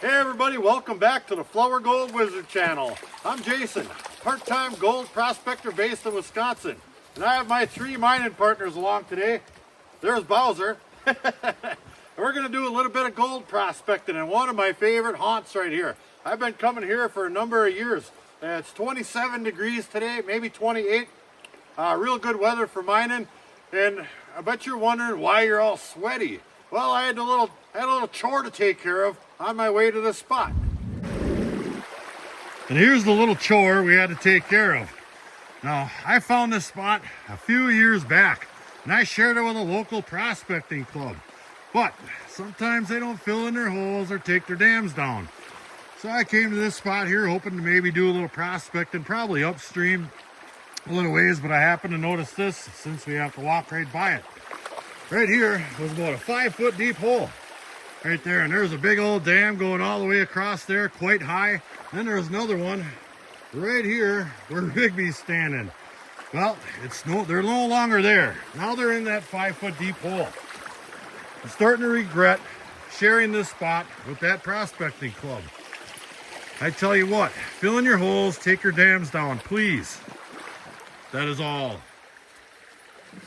Hey everybody, welcome back to the Flourgoldwizards channel. I'm Jason, part-time gold prospector based in Wisconsin. And I have my three mining partners along today. There's Bowser. We're going to do a little bit of gold prospecting in one of my favorite haunts right here. I've been coming here for a number of years. It's 27 degrees today, maybe 28. Real good weather for mining. And I bet you're wondering why you're all sweaty. Well, I had a little chore to take care of on my way to this spot. And here's the little chore we had to take care of. Now, I found this spot a few years back, and I shared it with a local prospecting club. But sometimes they don't fill in their holes or take their dams down. So I came to this spot here hoping to maybe do a little prospecting, probably upstream a little ways, but I happened to notice this since we have to walk right by it. Right here was about a 5-foot deep hole right there, and there's a big old dam going all the way across there, quite high. Then there's another one right here where Rigby's standing. Well, they're no longer there. Now they're in that 5-foot deep hole. I'm starting to regret sharing this spot with that prospecting club. I tell you what, fill in your holes, take your dams down, please. That is all.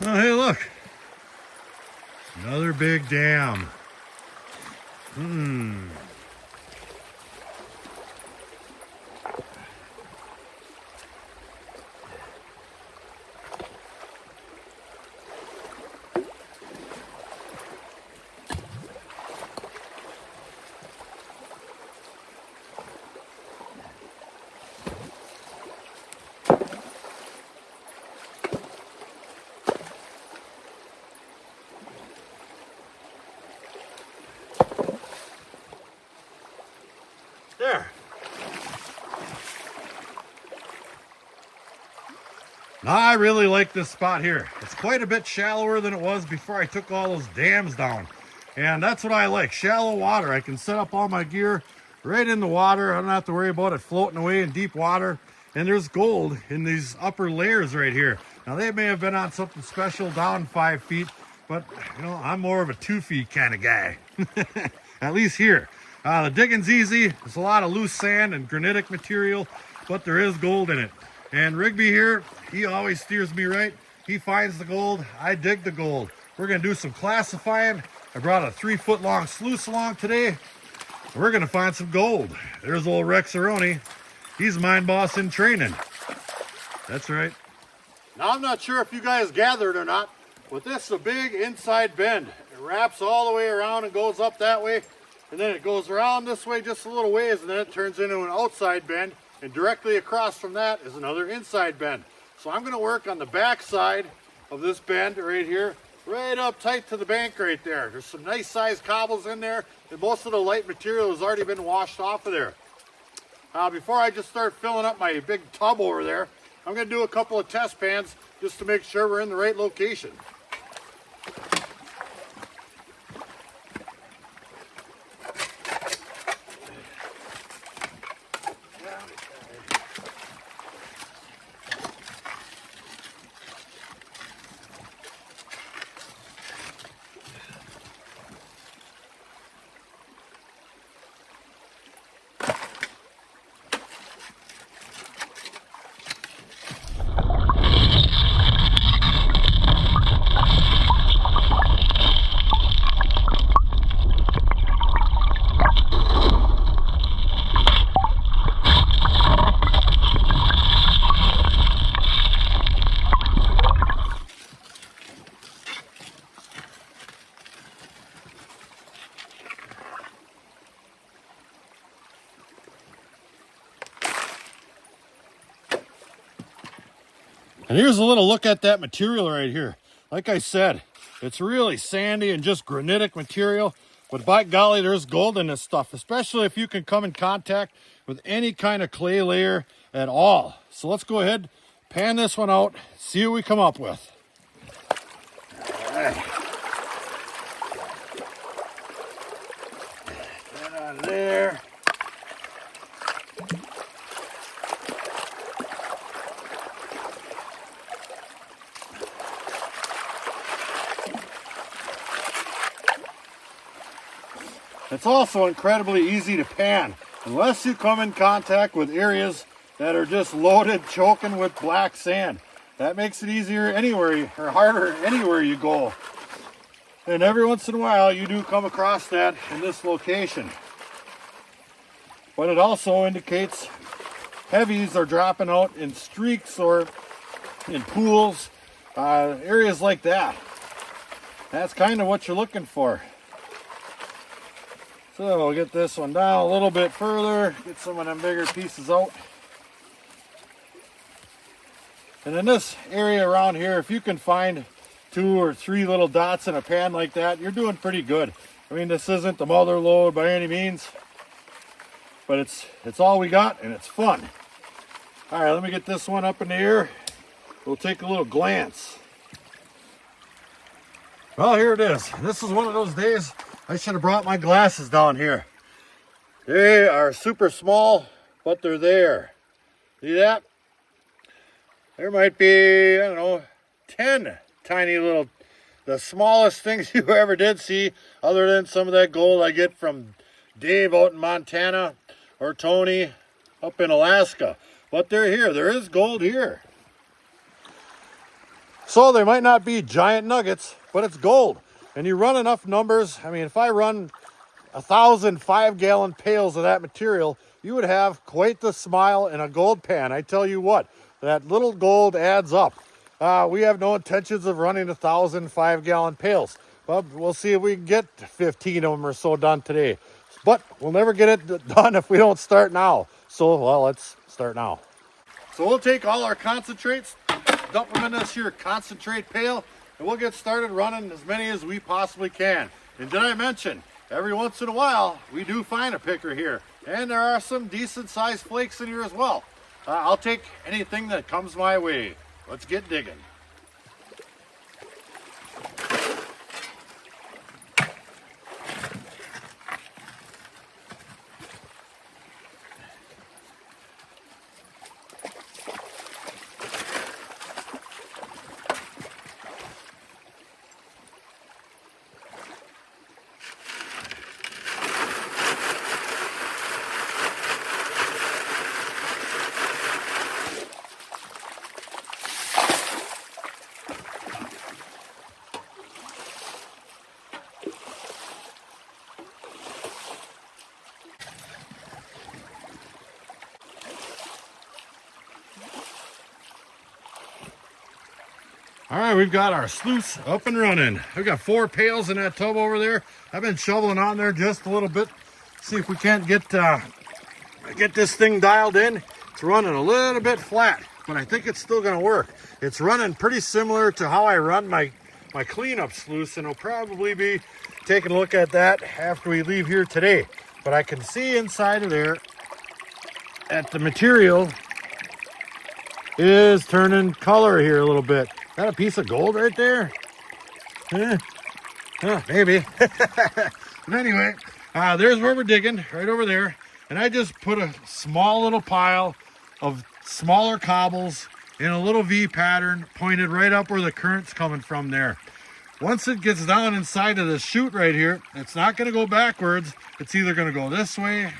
Oh, hey, look. Another big dam. There. Now I really like this spot here. It's quite a bit shallower than it was before I took all those dams down. And that's what I like, shallow water. I can set up all my gear right in the water. I don't have to worry about it floating away in deep water. And there's gold in these upper layers right here. Now they may have been on something special down 5 feet, but you know, I'm more of a 2 feet kind of guy. At least here. The digging's easy. There's a lot of loose sand and granitic material, but there is gold in it. And Rigby here, he always steers me right. He finds the gold, I dig the gold. We're gonna do some classifying. I brought a 3-foot long sluice along today. We're gonna find some gold. There's old Rexaroni. He's mine boss in training. That's right. Now I'm not sure if you guys gathered or not, but this is a big inside bend. It wraps all the way around and goes up that way. And then it goes around this way just a little ways, and then it turns into an outside bend, and directly across from that is another inside bend. So I'm going to work on the back side of this bend right here, right up tight to the bank right there. There's some nice sized cobbles in there, and most of the light material has already been washed off of there. Before I just start filling up my big tub over there, I'm going to do a couple of test pans just to make sure we're in the right location. And here's a little look at that material right here. Like I said, it's really sandy and just granitic material, but by golly, there's gold in this stuff, especially if you can come in contact with any kind of clay layer at all. So let's go ahead, pan this one out, see what we come up with. All right. Get that out of there. it's also incredibly easy to pan, unless you come in contact with areas that are just loaded, choking with black sand. That makes it easier anywhere, or harder anywhere you go. And every once in a while, you do come across that in this location. But it also indicates heavies are dropping out in streaks or in pools, areas like that. That's kind of what you're looking for. So we'll get this one down a little bit further, get some of them bigger pieces out. And in this area around here, if you can find 2 or 3 little dots in a pan like that, you're doing pretty good. I mean, this isn't the mother lode by any means, but it's all we got, and it's fun. All right, let me get this one up in the air. We'll take a little glance. Well, here it is. This is one of those days I should have brought my glasses down here. They are super small, but they're there. See that? There might be, I don't know, 10 tiny little, the smallest things you ever did see, other than some of that gold I get from Dave out in Montana or Tony up in Alaska. But they're here. There is gold here. So they might not be giant nuggets, but it's gold. And you run enough numbers. I mean, if I run 1,000 5-gallon pails of that material, you would have quite the smile in a gold pan. I tell you what, that little gold adds up. We have no intentions of running 1,000 5-gallon pails. But we'll see if we can get 15 of them or so done today. But we'll never get it done if we don't start now. So, well, let's start now. So we'll take all our concentrates, dump them in this here concentrate pail, and we'll get started running as many as we possibly can. And did I mention, every once in a while, we do find a picker here. And there are some decent sized flakes in here as well. I'll take anything that comes my way. Let's get digging. All right, we've got our sluice up and running. We've got 4 pails in that tub over there. I've been shoveling on there just a little bit. See if we can't get this thing dialed in. It's running a little bit flat, but I think it's still gonna work. It's running pretty similar to how I run my cleanup sluice, and I'll probably be taking a look at that after we leave here today. But I can see inside of there that the material is turning color here a little bit. Is that a piece of gold right there? Maybe. But anyway, there's where we're digging, right over there. And I just put a small little pile of smaller cobbles in a little V pattern pointed right up where the current's coming from there. Once it gets down inside of this chute right here, it's not going to go backwards. It's either going to go this way,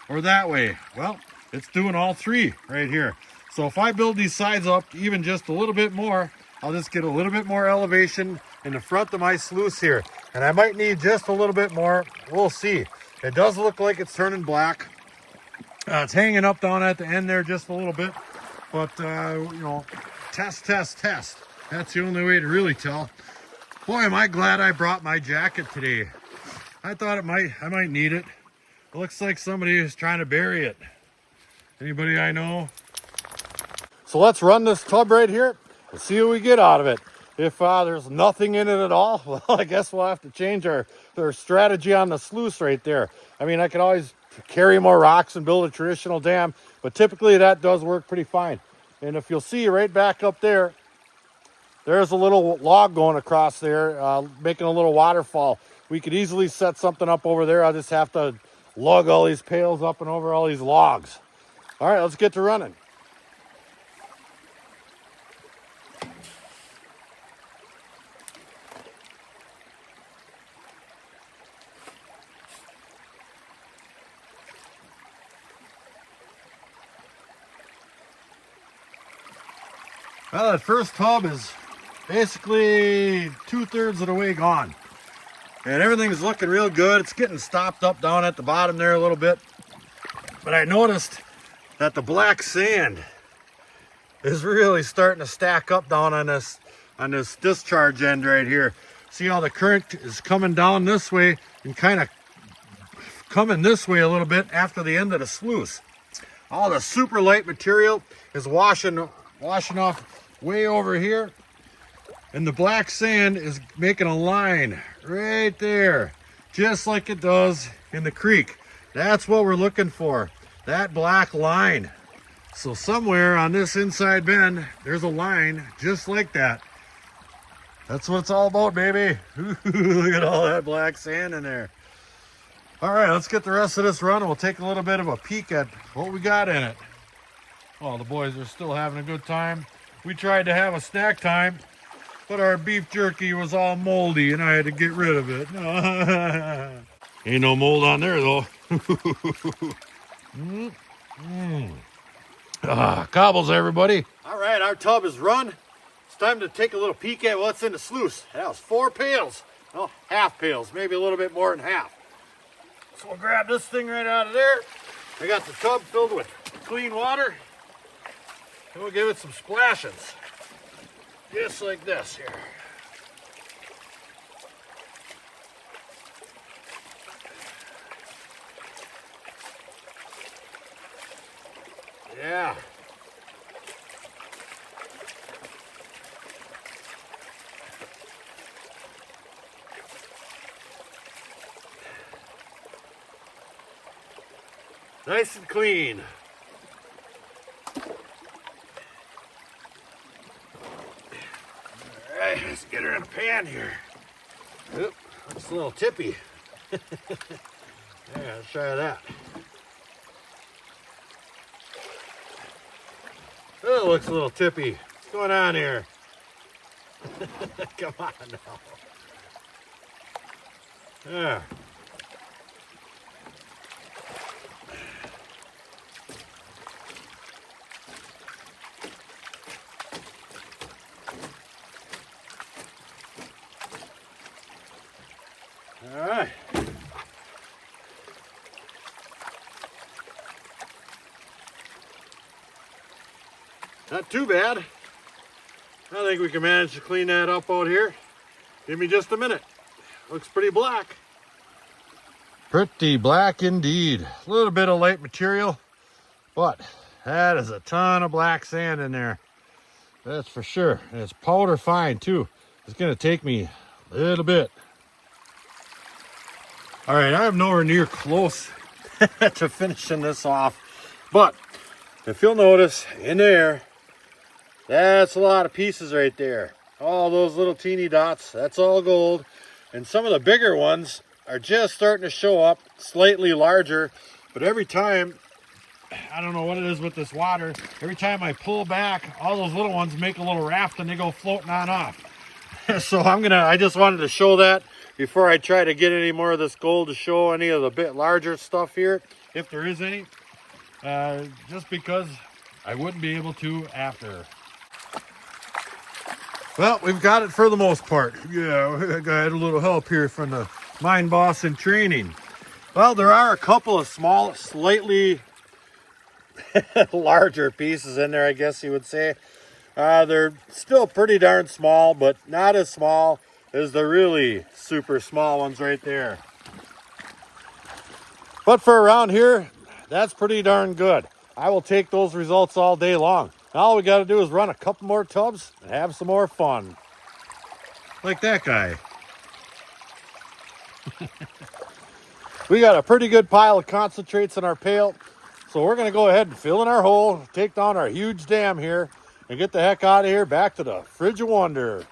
or that way. Well, it's doing all 3 right here. So if I build these sides up even just a little bit more, I'll just get a little bit more elevation in the front of my sluice here. And I might need just a little bit more. We'll see. It does look like it's turning black. It's hanging up down at the end there just a little bit. But, you know, test. That's the only way to really tell. Boy, am I glad I brought my jacket today. I thought I might need it. It looks like somebody is trying to bury it. Anybody I know? So let's run this tub right here and see what we get out of it. If there's nothing in it at all, well, I guess we'll have to change our strategy on the sluice right there. I mean, I could always carry more rocks and build a traditional dam, but typically that does work pretty fine. And if you'll see right back up there, there's a little log going across there, making a little waterfall. We could easily set something up over there. I'll just have to lug all these pails up and over all these logs. All right, let's get to running. Well, that first tub is basically 2/3 of the way gone. And everything's looking real good. It's getting stopped up down at the bottom there a little bit. But I noticed that the black sand is really starting to stack up down on this discharge end right here. See how the current is coming down this way and kind of coming this way a little bit after the end of the sluice. All the super light material is washing off way over here. And the black sand is making a line right there, just like it does in the creek. That's what we're looking for, that black line. So somewhere on this inside bend, there's a line just like that. That's what it's all about, baby. Look at all that black sand in there. All right, let's get the rest of this run and we'll take a little bit of a peek at what we got in it. Well, the boys are still having a good time. We tried to have a snack time, but our beef jerky was all moldy and I had to get rid of it. Ain't no mold on there though. Cobbles, everybody. All right, our tub is run. It's time to take a little peek at what's in the sluice. That was 4 pails. Well, half pails, maybe a little bit more than half. So we'll grab this thing right out of there. I got the tub filled with clean water. And we'll give it some splashes. Just like this here. Yeah. Nice and clean. All right, let's get her in a pan here. Oop, looks a little tippy. Yeah, let's try that. Oh, it looks a little tippy. What's going on here? Come on now. Yeah. All right. Not too bad. I think we can manage to clean that up out here. Give me just a minute. Looks pretty black. Pretty black indeed. A little bit of light material, but that is a ton of black sand in there. That's for sure. And it's powder fine too. It's gonna take me a little bit. All right, I'm nowhere near close to finishing this off, but if you'll notice in there, that's a lot of pieces right there. All those little teeny dots, that's all gold. And some of the bigger ones are just starting to show up, slightly larger. But every time, I don't know what it is with this water, every time I pull back, all those little ones make a little raft and they go floating on off. So I just wanted to show that before I try to get any more of this gold to show any of the bit larger stuff here, if there is any. Just because I wouldn't be able to after. Well, we've got it for the most part. Yeah, I got a little help here from the mine boss in training. Well, there are a couple of small, slightly larger pieces in there, I guess you would say. They're still pretty darn small, but not as small as the really super small ones right there. But for around here, that's pretty darn good. I will take those results all day long. All we got to do is run a couple more tubs and have some more fun. Like that guy. We got a pretty good pile of concentrates in our pail. So we're going to go ahead and fill in our hole, take down our huge dam here, and get the heck out of here back to the Fridge of Wonder.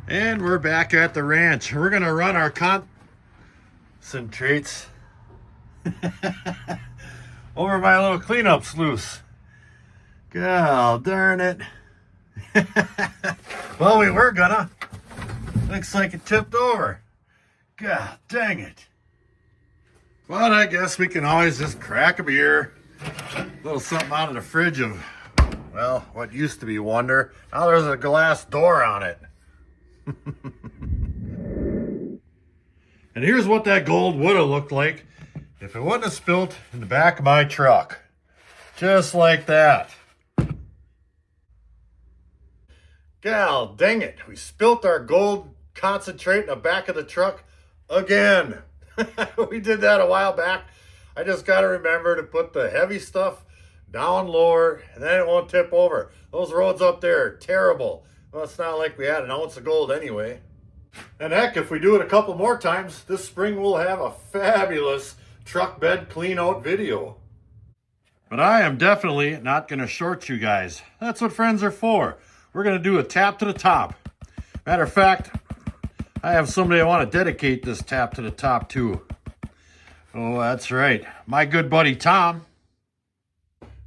And we're back at the ranch. We're gonna run our concentrates over my little cleanup sluice. God darn it. Well, we were gonna. Looks like it tipped over. God dang it. But I guess we can always just crack a beer. A little something out of the fridge of, well, what used to be Wonder. Now there's a glass door on it. And here's what that gold would have looked like if it wouldn't have spilt in the back of my truck. Just like that. Gal dang it, we spilt our gold concentrate in the back of the truck again. We did that a while back. I just got to remember to put the heavy stuff down lower and then it won't tip over. Those roads up there are terrible. Well, it's not like we had an ounce of gold anyway. And heck, if we do it a couple more times, this spring we'll have a fabulous truck bed clean out video. But I am definitely not going to short you guys. That's what friends are for. We're going to do a tap to the top. Matter of fact, I have somebody I want to dedicate this tap to the top to. Oh, that's right. My good buddy Tom.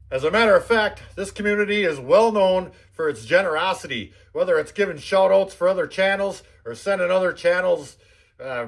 As a matter of fact, this community is well known for its generosity, whether it's giving shout outs for other channels or sending other channels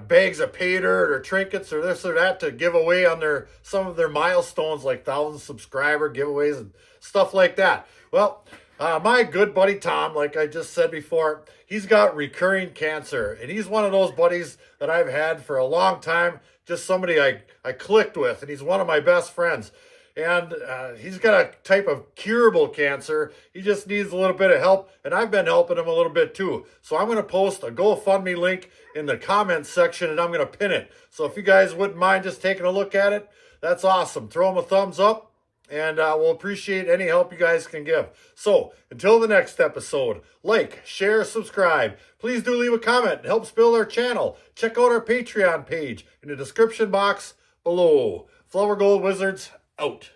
bags of pay dirt or trinkets or this or that to give away on some of their milestones like 1,000 subscriber giveaways and stuff like that. Well, my good buddy Tom, like I just said before, he's got recurring cancer, and he's one of those buddies that I've had for a long time, just somebody I clicked with, and he's one of my best friends. And he's got a type of curable cancer. He just needs a little bit of help, and I've been helping him a little bit too. So I'm going to post a GoFundMe link in the comments section, and I'm going to pin it. So if you guys wouldn't mind just taking a look at it, that's awesome. Throw him a thumbs up, and we'll appreciate any help you guys can give. So until the next episode, like, share, subscribe. Please do leave a comment. It helps build our channel. Check out our Patreon page in the description box below. Flourgoldwizards out.